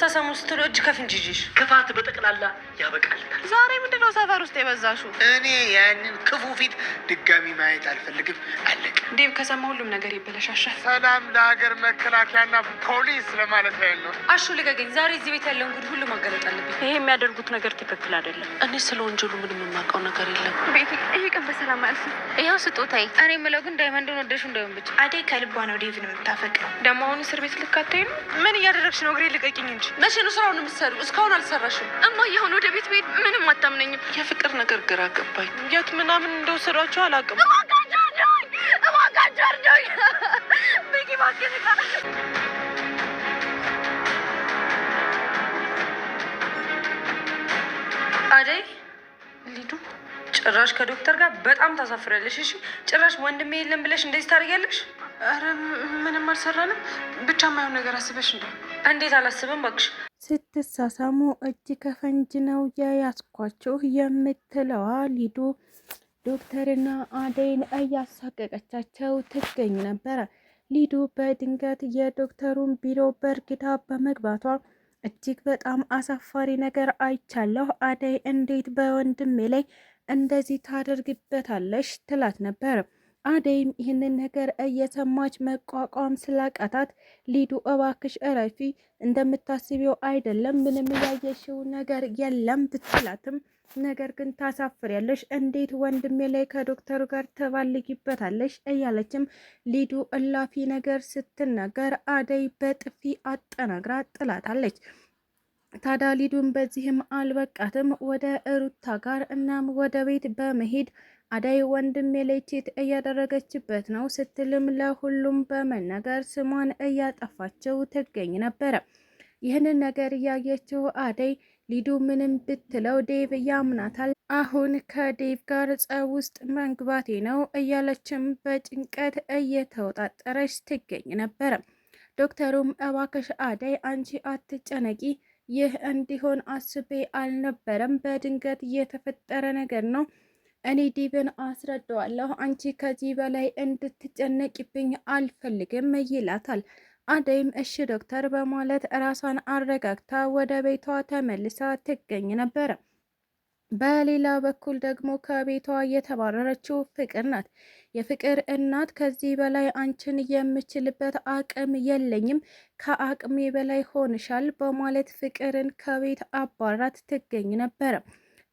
ልትሳሳሙ ስትሉ እጅ ከፍንጅ ይዤሽ ክፋት በጠቅላላ ያበቃልታል። ዛሬ ምንድነው ሰፈር ውስጥ የበዛሽው? እኔ ያንን ክፉ ፊት ድጋሚ ማየት አልፈልግም። አለቀ። ዴቭ ከሰማ ሁሉም ነገር ይበለሻሻል። ሰላም ለሀገር መከላከያና ፖሊስ ለማለት ያህል ነው። አሹ ልቀቀኝ። ዛሬ እዚህ ቤት ያለውን ጉድ ሁሉ ማጋለጥ አለብኝ። ይሄ የሚያደርጉት ነገር ትክክል አይደለም። እኔ ስለ ወንጀሉ ምንም የማውቀው ነገር የለም። ቤቲ ይሄ ቀን በሰላም አልፍ። ይኸው ስጦታዬ። እኔ የምለው ግን ዳይመንድን ወደሹ እንዳይሆን ብቻ። አደይ ከልቧ ነው ዴቭን የምታፈቅረው። ደግሞ አሁን እስር ቤት ልካታይ ነው። ምን እያደረግሽ ነው? እግሬ ልቀቂኝ እንጂ። መቼ ነው ስራውን የምትሰሪው? እስካሁን አልሰራሽም። እማዬ አሁን ወደ ቤት ብሄድ ምንም አታምነኝም። የፍቅር ነገር ግራ ገባኝ። የት ምናምን እንደወሰዷቸው አላውቅም። እባካችሁ እርዱኝ። ቤኪ እባክህ አደይ ሊዱ ጭራሽ ከዶክተር ጋር በጣም ታሳፍራለሽ። እሺ ጭራሽ ወንድሜ የለም ብለሽ እንደዚህ ታደርጊያለሽ? አረ ምንም አልሰራንም። ብቻ የማይሆን ነገር አስበሽ እንደ እንዴት አላስብም እባክሽ። ስትሳሳሙ እጅ ከፈንጅ ነው የያዝኳችሁ የምትለዋ ሊዱ ዶክተርና አደይን እያሳቀቀቻቸው ትገኝ ነበረ። ሊዱ በድንገት የዶክተሩን ቢሮ በርግዳ በመግባቷ እጅግ በጣም አሳፋሪ ነገር አይቻለሁ። አደይ እንዴት በወንድሜ ላይ እንደዚህ ታደርግበታለሽ? ትላት ነበር። አደይም ይህንን ነገር እየሰማች መቋቋም ስላቃታት ሊዱ እባክሽ እረፊ፣ እንደምታስቢው አይደለም፣ ምንም ያየሽው ነገር የለም ብትላትም ነገር ግን ታሳፍሪያለሽ፣ እንዴት ወንድሜ ላይ ከዶክተሩ ጋር ተባልጊበታለሽ? እያለችም ሊዱ እላፊ ነገር ስትናገር አደይ በጥፊ አጠናግራ ጥላታለች። ታዲያ ሊዱን በዚህም አልበቃትም። ወደ ሩታ ጋር እናም ወደ ቤት በመሄድ አደይ ወንድሜ ላይ ቺት እያደረገችበት ነው ስትልም ለሁሉም በመናገር ስሟን እያጠፋቸው ትገኝ ነበረ። ይህንን ነገር እያየችው አደይ ሊዱ ምንም ብትለው ዴቭ ያምናታል። አሁን ከዴቭ ጋር ጸብ ውስጥ መግባቴ ነው እያለችም በጭንቀት እየተወጣጠረች ትገኝ ነበረ። ዶክተሩም እባክሽ አደይ አንቺ አትጨነቂ፣ ይህ እንዲሆን አስቤ አልነበረም፣ በድንገት የተፈጠረ ነገር ነው፣ እኔ ዴቭን አስረዳዋለሁ፣ አንቺ ከዚህ በላይ እንድትጨነቂብኝ አልፈልግም ይላታል። አደይም እሺ ዶክተር በማለት ራሷን አረጋግታ ወደ ቤቷ ተመልሳ ትገኝ ነበረ። በሌላ በኩል ደግሞ ከቤቷ የተባረረችው ፍቅር ናት። የፍቅር እናት ከዚህ በላይ አንቺን የምችልበት አቅም የለኝም፣ ከአቅሜ በላይ ሆንሻል በማለት ፍቅርን ከቤት አባራት ትገኝ ነበረ።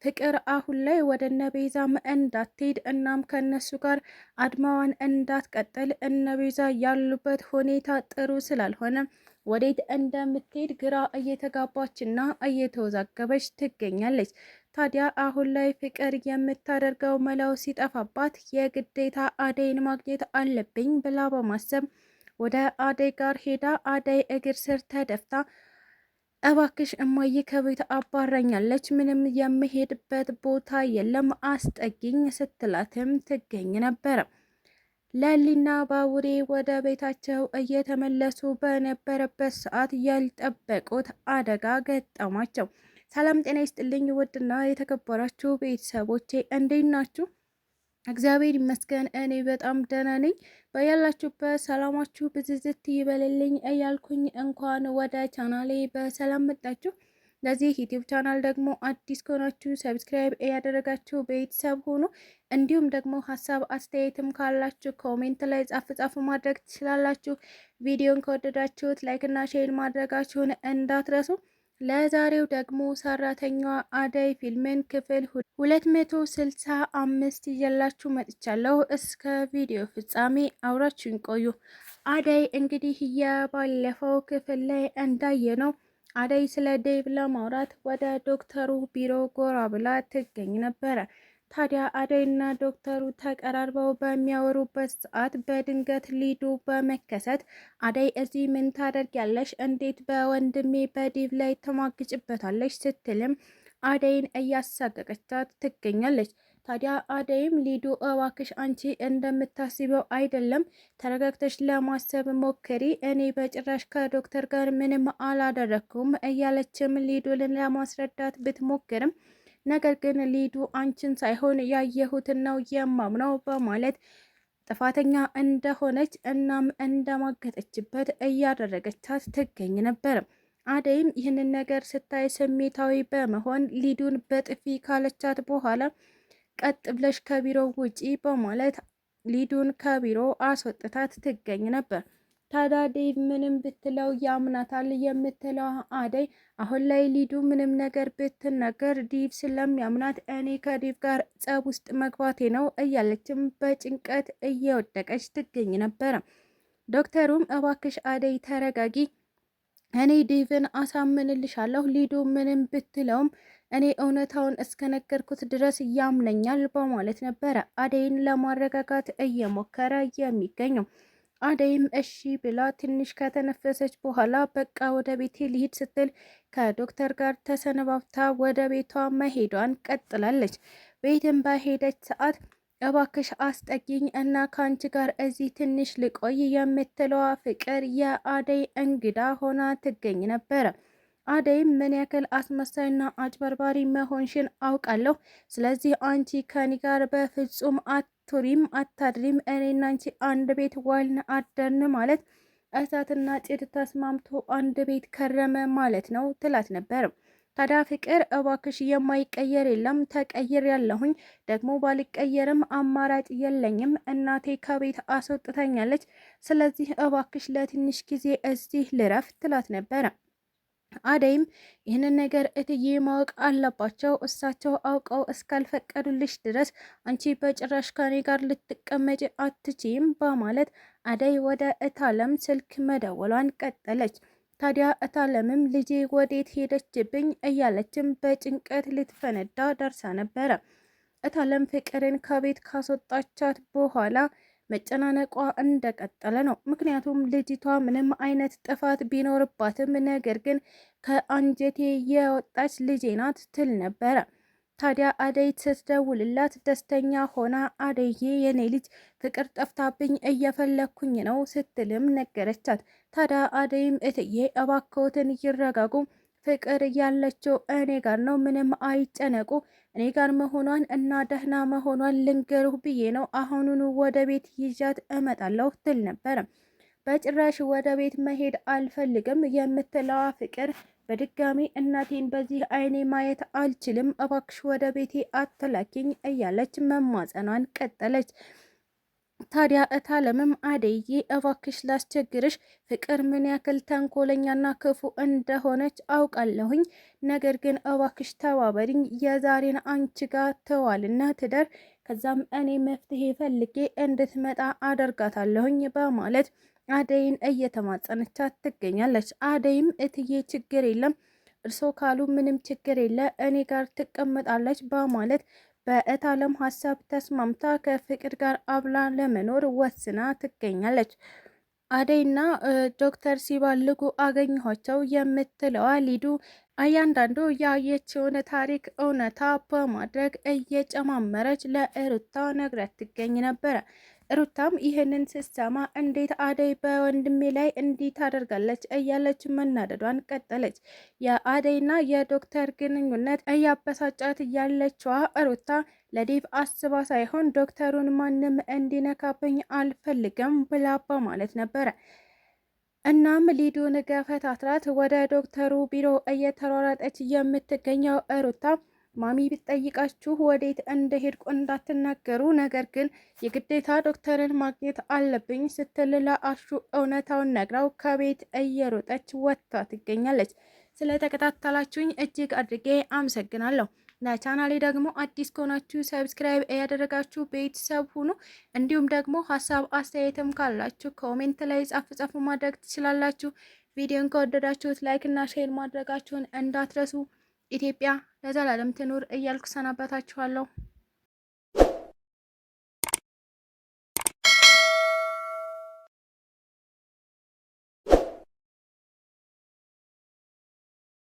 ፍቅር አሁን ላይ ወደ እነቤዛም እንዳትሄድ እናም ከነሱ ጋር አድማዋን እንዳትቀጥል እነቤዛ ያሉበት ሁኔታ ጥሩ ስላልሆነ ወዴት እንደምትሄድ ግራ እየተጋባችና እየተወዛገበች ትገኛለች። ታዲያ አሁን ላይ ፍቅር የምታደርገው መላው ሲጠፋባት የግዴታ አደይን ማግኘት አለብኝ ብላ በማሰብ ወደ አደይ ጋር ሄዳ አደይ እግር ስር ተደፍታ እባክሽ እማዬ ከቤት አባራኛለች፣ ምንም የምሄድበት ቦታ የለም፣ አስጠጊኝ ስትላትም ትገኝ ነበረ። ለሊና ባቡሬ ወደ ቤታቸው እየተመለሱ በነበረበት ሰዓት ያልጠበቁት አደጋ ገጠማቸው። ሰላም ጤና ይስጥልኝ ውድና የተከበራችሁ ቤተሰቦቼ እንዴት ናችሁ? እግዚአብሔር ይመስገን እኔ በጣም ደህና ነኝ። በያላችሁበት ሰላማችሁ ብዝዝት ይበልልኝ እያልኩኝ እንኳን ወደ ቻናሌ በሰላም መጣችሁ። ለዚህ ዩቲዩብ ቻናል ደግሞ አዲስ ከሆናችሁ ሰብስክራይብ ያደረጋችሁ ቤተሰብ ሆኑ። እንዲሁም ደግሞ ሀሳብ አስተያየትም ካላችሁ ኮሜንት ላይ ጻፍ ማድረግ ትችላላችሁ። ቪዲዮን ከወደዳችሁት ላይክና ሼር ማድረጋችሁን እንዳትረሱ። ለዛሬው ደግሞ ሰራተኛዋ አደይ ፊልምን ክፍል 265 ይዤላችሁ መጥቻለሁ። እስከ ቪዲዮ ፍጻሜ አብራችሁን ቆዩ። አደይ እንግዲህ የባለፈው ክፍል ላይ እንዳየነው አደይ ስለ ዴቭ ለማውራት ወደ ዶክተሩ ቢሮ ጎራ ብላ ትገኝ ነበረ። ታዲያ አደይና ዶክተሩ ተቀራርበው በሚያወሩበት ሰዓት በድንገት ሊዱ በመከሰት አደይ እዚህ ምን ታደርጊያለሽ? እንዴት በወንድሜ በዴቭ ላይ ተሟግጭበታለሽ? ስትልም አደይን እያሳቀቀቻት ትገኛለች። ታዲያ አደይም ሊዱ እባክሽ አንቺ እንደምታስበው አይደለም፣ ተረጋግተሽ ለማሰብ ሞክሪ፣ እኔ በጭራሽ ከዶክተር ጋር ምንም አላደረኩም እያለችም ሊዱን ለማስረዳት ብትሞክርም ነገር ግን ሊዱ አንቺን ሳይሆን ያየሁትን ነው የማምነው በማለት ጥፋተኛ እንደሆነች እናም እንደማገጠችበት እያደረገቻት ትገኝ ነበር። አደይም ይህንን ነገር ስታይ ስሜታዊ በመሆን ሊዱን በጥፊ ካለቻት በኋላ ቀጥ ብለሽ ከቢሮ ውጪ በማለት ሊዱን ከቢሮ አስወጥታት ትገኝ ነበር። ታዲያ ዴቭ ምንም ብትለው ያምናታል የምትለው አደይ አሁን ላይ ሊዱ ምንም ነገር ብትናገር ዴቭ ስለሚያምናት እኔ ከዴቭ ጋር ጸብ ውስጥ መግባቴ ነው እያለችም በጭንቀት እየወደቀች ትገኝ ነበረ። ዶክተሩም እባክሽ አደይ ተረጋጊ፣ እኔ ዴቭን አሳምንልሻለሁ፣ ሊዱ ምንም ብትለውም እኔ እውነታውን እስከነገርኩት ድረስ ያምነኛል በማለት ነበረ አደይን ለማረጋጋት እየሞከረ የሚገኘው። አደይም እሺ ብላ ትንሽ ከተነፈሰች በኋላ በቃ ወደ ቤቴ ልሂድ ስትል ከዶክተር ጋር ተሰነባብታ ወደ ቤቷ መሄዷን ቀጥላለች። ቤትም በሄደች ሰዓት እባክሽ አስጠጊኝ እና ከአንቺ ጋር እዚህ ትንሽ ልቆይ የምትለዋ ፍቅር የአደይ እንግዳ ሆና ትገኝ ነበረ። አደይም ምን ያክል አስመሳይና አጭበርባሪ መሆንሽን አውቃለሁ። ስለዚህ አንቺ ከኔ ጋር በፍጹም አትሪም አታድሪም። እኔና አንቺ አንድ ቤት ዋልን አደርን ማለት እሳትና ጭድ ተስማምቶ አንድ ቤት ከረመ ማለት ነው ትላት ነበር። ታዲያ ፍቅር እባክሽ የማይቀየር የለም ተቀይር ያለሁኝ ደግሞ ባልቀየርም አማራጭ የለኝም። እናቴ ከቤት አስወጥተኛለች። ስለዚህ እባክሽ ለትንሽ ጊዜ እዚህ ልረፍ ትላት ነበረ። አደይም ይህንን ነገር እትዬ ማወቅ አለባቸው፣ እሳቸው አውቀው እስካልፈቀዱልሽ ድረስ አንቺ በጭራሽ ከኔ ጋር ልትቀመጭ አትችይም በማለት አደይ ወደ እታለም ስልክ መደወሏን ቀጠለች። ታዲያ እታለምም ልጄ ወዴት ሄደችብኝ እያለችም በጭንቀት ልትፈነዳ ደርሳ ነበረ። እታለም ፍቅርን ከቤት ካስወጣቻት በኋላ መጨናነቋ እንደቀጠለ ነው። ምክንያቱም ልጅቷ ምንም አይነት ጥፋት ቢኖርባትም ነገር ግን ከአንጀቴ የወጣች ልጄ ናት ትል ነበረ። ታዲያ አደይ ስትደውልላት ደስተኛ ሆና አደዬ የኔ ልጅ ፍቅር ጠፍታብኝ እየፈለኩኝ ነው ስትልም ነገረቻት። ታዲያ አደይም እትዬ እባክዎትን ይረጋጉ፣ ፍቅር ያለችው እኔ ጋር ነው፣ ምንም አይጨነቁ፣ እኔ ጋር መሆኗን እና ደህና መሆኗን ልንገሩህ ብዬ ነው አሁኑኑ ወደ ቤት ይዣት እመጣለሁ ትል ነበረ። በጭራሽ ወደ ቤት መሄድ አልፈልግም የምትለዋ ፍቅር በድጋሚ እናቴን በዚህ አይኔ ማየት አልችልም፣ እባክሽ ወደ ቤቴ አትላኪኝ እያለች መማጸኗን ቀጠለች። ታዲያ እታለምም አደይዬ እባክሽ ላስቸግርሽ፣ ፍቅር ምን ያክል ተንኮለኛና ክፉ እንደሆነች አውቃለሁኝ፣ ነገር ግን እባክሽ ተባበሪኝ፣ የዛሬን አንቺ ጋር ተዋልና ትደር፣ ከዛም እኔ መፍትሄ ፈልጌ እንድትመጣ አደርጋታለሁኝ በማለት አደይን እየተማጸነቻት ትገኛለች። አደይም እትዬ ችግር የለም እርሶ ካሉ ምንም ችግር የለ እኔ ጋር ትቀመጣለች በማለት በእታለም ሀሳብ ተስማምታ ከፍቅር ጋር አብላ ለመኖር ወስና ትገኛለች። አደይና ዶክተር ሲባልጉ አገኘኋቸው የምትለዋ ሊዱ እያንዳንዱ ያየችውን ታሪክ እውነታ በማድረግ እየጨማመረች ለሩታ ነግረት ትገኝ ነበረ። ሩታም ይህንን ስትሰማ እንዴት አደይ በወንድሜ ላይ እንዲህ ታደርጋለች እያለች መናደዷን ቀጠለች። የአደይና የዶክተር ግንኙነት እያበሳጫት ያለችዋ ሩታ ለዴቭ አስባ ሳይሆን ዶክተሩን ማንም እንዲነካብኝ አልፈልግም ብላ በማለት ነበረ። እናም ሊዱን ገፈታትራት ወደ ዶክተሩ ቢሮ እየተሯሯጠች የምትገኘው ሩታ ማሚ ብትጠይቃችሁ ወዴት እንደሄድኩ እንዳትናገሩ፣ ነገር ግን የግዴታ ዶክተርን ማግኘት አለብኝ ስትል ለአሹ እውነታውን ነግራው ከቤት እየሮጠች ወጥታ ትገኛለች። ስለተከታተላችሁኝ እጅግ አድርጌ አመሰግናለሁ። ለቻናሌ ደግሞ አዲስ ከሆናችሁ ሰብስክራይብ ያደረጋችሁ ቤተሰብ ሁኑ። እንዲሁም ደግሞ ሀሳብ አስተያየትም ካላችሁ ኮሜንት ላይ ጻፍ ማድረግ ትችላላችሁ። ቪዲዮን ከወደዳችሁት ላይክ እና ሼር ማድረጋችሁን እንዳትረሱ። ኢትዮጵያ ለዘላለም ትኑር እያልኩ ሰናበታችኋለሁ።